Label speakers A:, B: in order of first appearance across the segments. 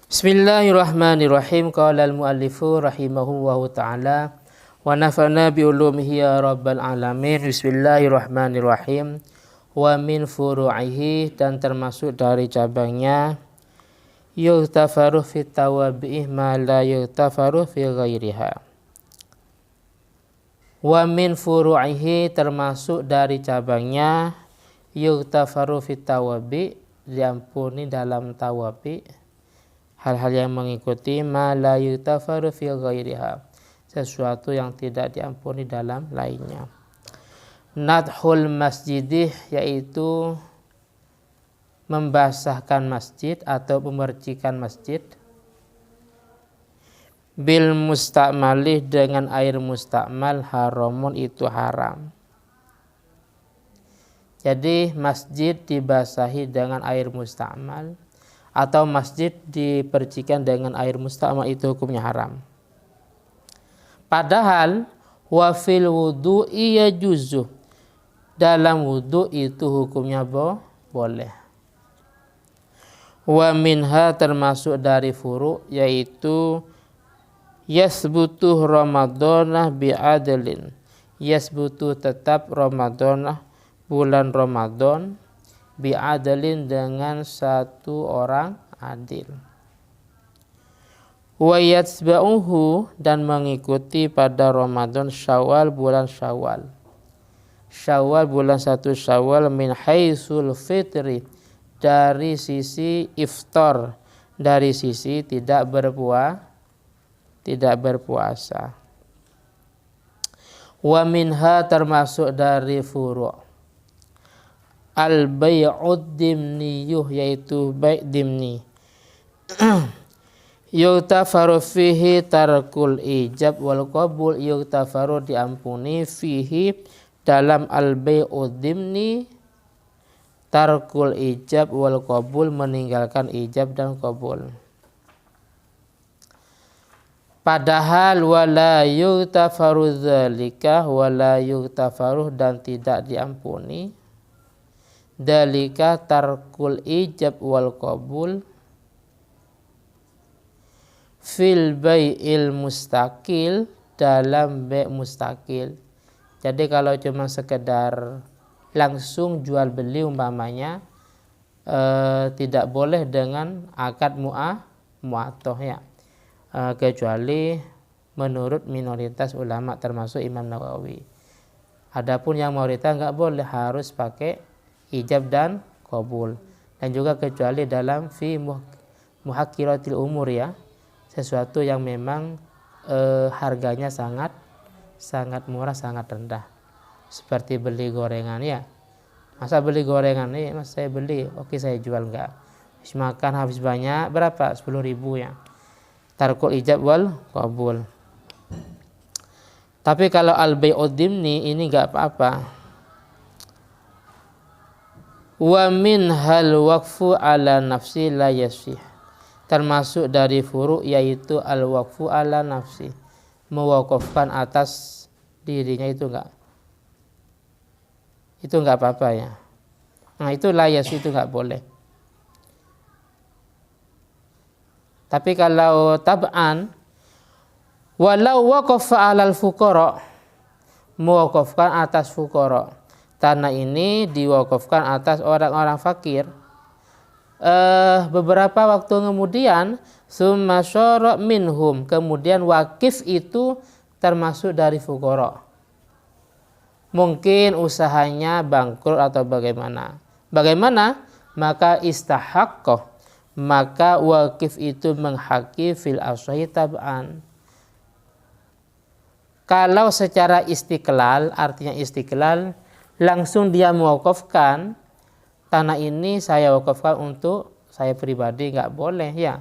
A: Bismillahirrahmanirrahim. Qala al-muallifu rahimahullahu ta'ala wa nafa'na bi ulumihi ya rabbal alamin. Bismillahirrahmanirrahim. Wa min furu'ihi, dan termasuk dari cabangnya, yughtafaru fi tawabi'ih ma la yughtafaru fi ghairiha. Wa min furu'ihi, termasuk dari cabangnya, yughtafaru fi tawabi', diampuni dalam tawabi', hal-hal yang mengikuti ma la yughtafaru fi ghairiha, sesuatu yang tidak diampuni dalam lainnya. Nadhul masjidih, yaitu membasahkan masjid atau memercikan masjid, bil musta'malih, dengan air mustakmal, haramun, itu haram. Jadi masjid dibasahi dengan air mustakmal atau masjid dipercikan dengan air mustakmal, itu hukumnya haram. Padahal wa fil wudu'i yajuzu, dalam wudu itu hukumnya boleh. Wa minha, termasuk dari furu', yaitu yasbutu ramadhanah bi'adlin, yasbutu tetap ramadhanah, bulan Ramadan, bi'adlin, dengan satu orang adil. Wa yatsba'uhu, dan mengikuti pada Ramadan Syawal, bulan Syawal. Syawal, bulan 1 Syawal, min haitsul fitri, dari sisi iftar, dari sisi tidak berpuasa. Wa minha, termasuk dari furu', al-bay'ud dimniyuh, yaitu bai' dimni. Yughtafaru fihi tarkul ijab wal qabul, yughtafaru, diampuni, fihi, dalam al-bay'ud dimni, tarkul ijab wal qabul, meninggalkan ijab dan qabul. Padahal wala yughtafaru dzalika, wala yughtafaru, dan tidak diampuni, dalika tarkul ijab wal qabul, fil bai'il mustaqil, dalam bai' mustaqil. Jadi kalau cuma sekedar langsung jual beli umpamanya, tidak boleh dengan akad mu'atoh, ya, kecuali menurut minoritas ulama termasuk Imam Nawawi. Adapun yang mayoritas nggak boleh, harus pakai ijab dan qabul. Dan juga kecuali dalam fi muhakkiratil umur, ya, sesuatu yang memang harganya sangat murah, sangat rendah, seperti beli gorengan, ya. Masa beli gorengan nih, mas saya beli, oke saya jual, enggak. Habis makan habis banyak, berapa? 10.000, ya. Tarkul ijab wal qabul. Tapi kalau al-bai'ud dimni ini enggak apa-apa. Wa min hal waqfu ala nafsi la yasih, termasuk dari furu', yaitu al-waqfu ala nafsi, mewakafkan atas dirinya, itu enggak apa-apa, ya. Nah, itu la yasih, itu enggak boleh. Tapi kalau tab'an, walau waqafa alal fuqara, mewakafkan atas fuqara, tanah ini diwakafkan atas orang-orang fakir, beberapa waktu kemudian, summa syara minhum, kemudian wakif itu termasuk dari fuqara, mungkin usahanya bangkrut atau bagaimana, maka istahaqqa, maka wakif itu menghaki fil asahi tab'an. Kalau secara istiqlal, artinya istiqlal, langsung dia mewakafkan, tanah ini saya wakafkan untuk saya pribadi, nggak boleh, ya.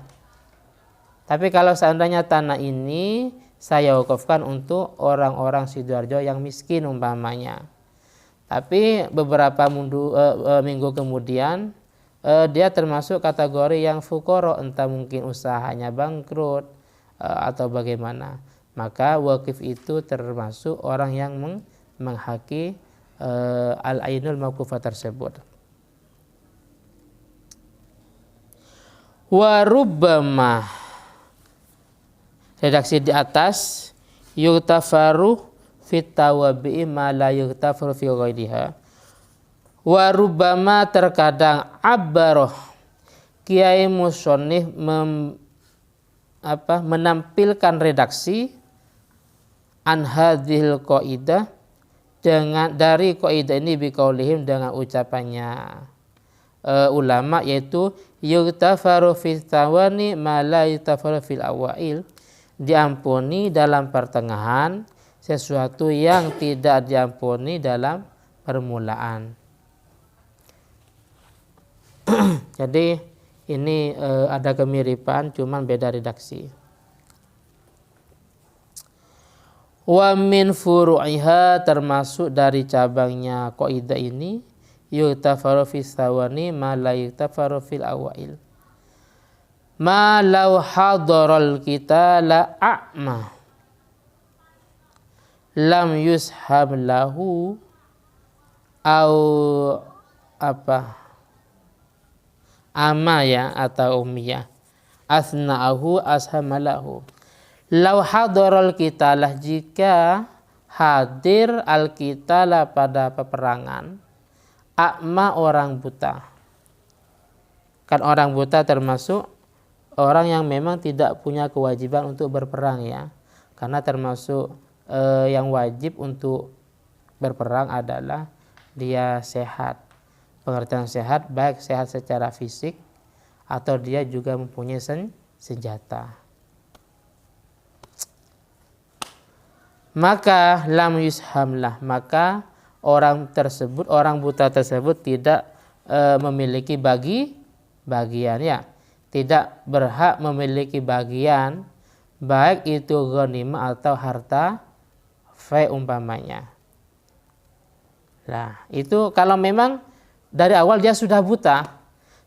A: Tapi kalau seandainya tanah ini saya wakafkan untuk orang-orang Sidoarjo yang miskin umpamanya, tapi beberapa minggu kemudian dia termasuk kategori yang fuqara, entah mungkin usahanya bangkrut atau bagaimana, maka wakif itu termasuk orang yang menghaki al-ainul mawqufah tersebut. Warubbama, redaksi di atas, yughtafaru fit tawabi'i ma la yughtafaru fi ghairiha. Warubbama, terkadang abbaroh Kiai Musonif menampilkan redaksi an hadhil qaidah dari qaidah ini biqaulihim dengan ucapannya ulama, yaitu yughtafaru fi tawani ma la yughtafaru fil awail, diampuni dalam pertengahan sesuatu yang tidak diampuni dalam permulaan. Jadi ini ada kemiripan, cuman beda redaksi. Wa min furu'iha, termasuk dari cabangnya qaidah ini, yughtafaru fi thawani ma la yughtafaru fil awail. Ma law hadaral qitala a'ma lam yushab lahu au ama ya atau umiyah asna'ahu ashamalahu. Lau hadaral qitalah, jika hadir al-qitalah pada peperangan, a'ma orang buta. Kan orang buta termasuk orang yang memang tidak punya kewajiban untuk berperang ya. Karena termasuk yang wajib untuk berperang adalah dia sehat. Pengertian sehat, baik sehat secara fisik atau dia juga mempunyai senjata. Maka lam yushamlah, maka orang buta tersebut tidak memiliki bagian ya, tidak berhak memiliki bagian, baik itu ghanimah atau harta fai umpamanya. Nah, itu kalau memang dari awal dia sudah buta.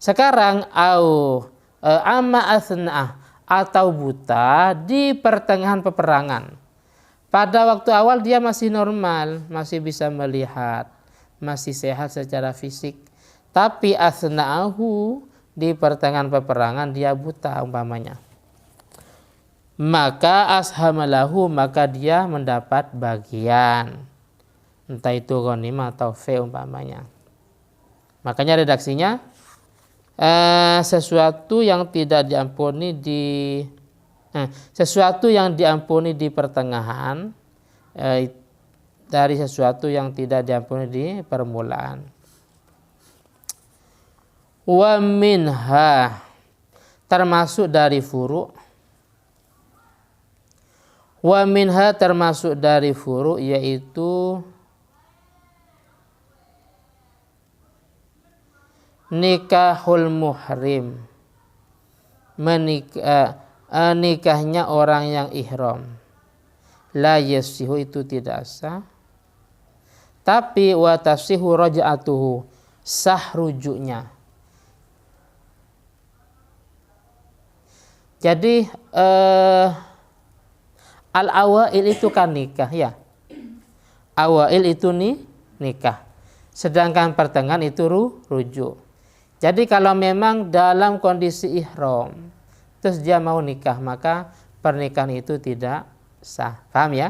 A: Sekarang amma asna'ah, atau buta di pertengahan peperangan. Pada waktu awal dia masih normal, masih bisa melihat, masih sehat secara fisik. Tapi asna'ahu, di pertengahan peperangan dia buta umpamanya. Maka ashamalahu, maka dia mendapat bagian. Entah itu ghanimah atau fe umpamanya. Makanya redaksinya sesuatu yang tidak diampuni sesuatu yang diampuni di pertengahan dari sesuatu yang tidak diampuni di permulaan. Wa minha, termasuk dari furu'. Wa minha, termasuk dari furu', yaitu nikahul muhrim, nikahnya orang yang ihram. La yasihu, itu tidak sah. Tapi wa tasihu raja'atuhu, sah rujuknya. Jadi al-awail itu kan nikah ya. Awail itu nikah. Sedangkan pertengahan itu rujuk. Jadi kalau memang dalam kondisi ihram terus dia mau nikah, maka pernikahan itu tidak sah. Paham ya?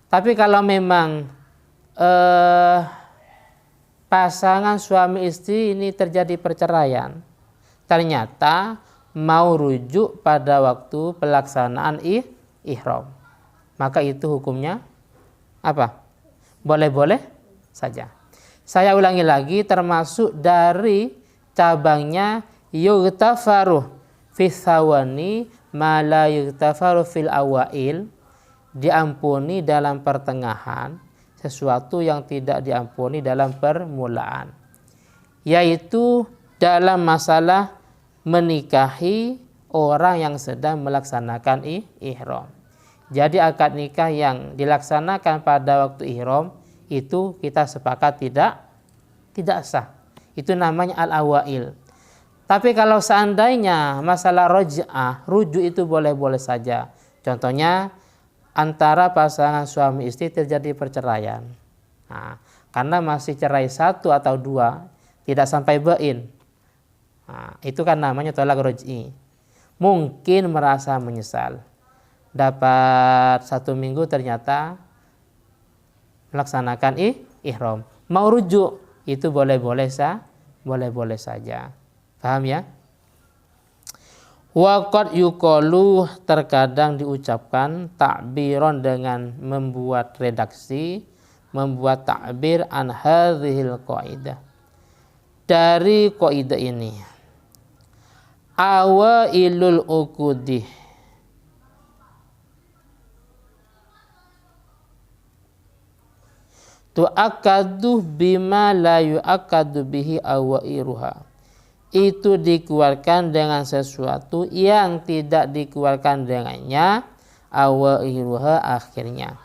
A: Tapi kalau memang pasangan suami istri ini terjadi perceraian, ternyata mau rujuk pada waktu pelaksanaan ihram, maka itu hukumnya apa? Boleh-boleh saja. Saya ulangi lagi, termasuk dari cabangnya yughtafaru fi thawani ma la yughtafaru fil awail, diampuni dalam pertengahan sesuatu yang tidak diampuni dalam permulaan, yaitu dalam masalah menikahi orang yang sedang melaksanakan ihram. Jadi akad nikah yang dilaksanakan pada waktu ihram itu kita sepakat tidak sah. Itu namanya al-awail. Tapi kalau seandainya masalah roj'ah, rujuk itu boleh-boleh saja. Contohnya antara pasangan suami istri terjadi perceraian. Nah, karena masih cerai 1 atau 2, tidak sampai bain. Nah, itu kan namanya tolak roj'i. Mungkin merasa menyesal. Dapat 1 minggu ternyata melaksanakan ihram. Mau rujuk, itu boleh-boleh saja. Paham ya? Waqad yuqalu, terkadang diucapkan takbiron dengan membuat redaksi, membuat takbir an hadhil qaidah, dari qaidah ini. Awailul uqudih, tu'akadu bima la yu'akadu bihi awairuha, itu dikeluarkan dengan sesuatu yang tidak dikeluarkan dengannya awairuha, akhirnya.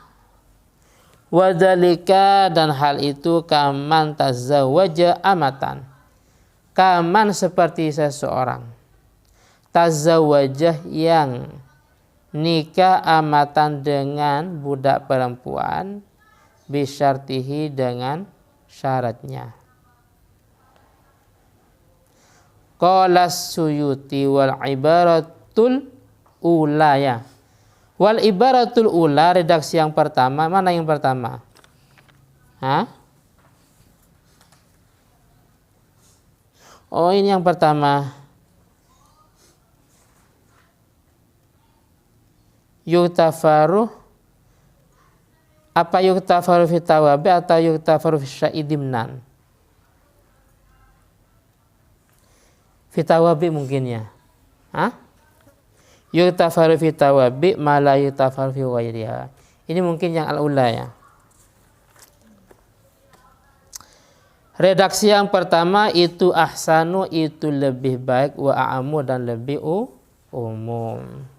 A: Wadzalika, dan hal itu kaman tazawwaja amatan, kaman seperti seseorang tazawwajah yang nikah amatan dengan budak perempuan, bisyartihi dengan syaratnya. Qala Suyuti wal ibaratul ula, ya. Wal ibaratul ula, redaksi yang pertama, mana yang pertama? Oh, ini yang pertama. Yuktafaru, apa yuktafaru fi tawabi atau yuktafaru fi syaidimnan? Fitawabi mungkin ya. Yuktafaru fitawabi mala yuktafaru fi ghairiha. Ini mungkin yang al-ula ya. Redaksi yang pertama itu ahsanu, itu lebih baik, wa a'amu, dan lebih umum.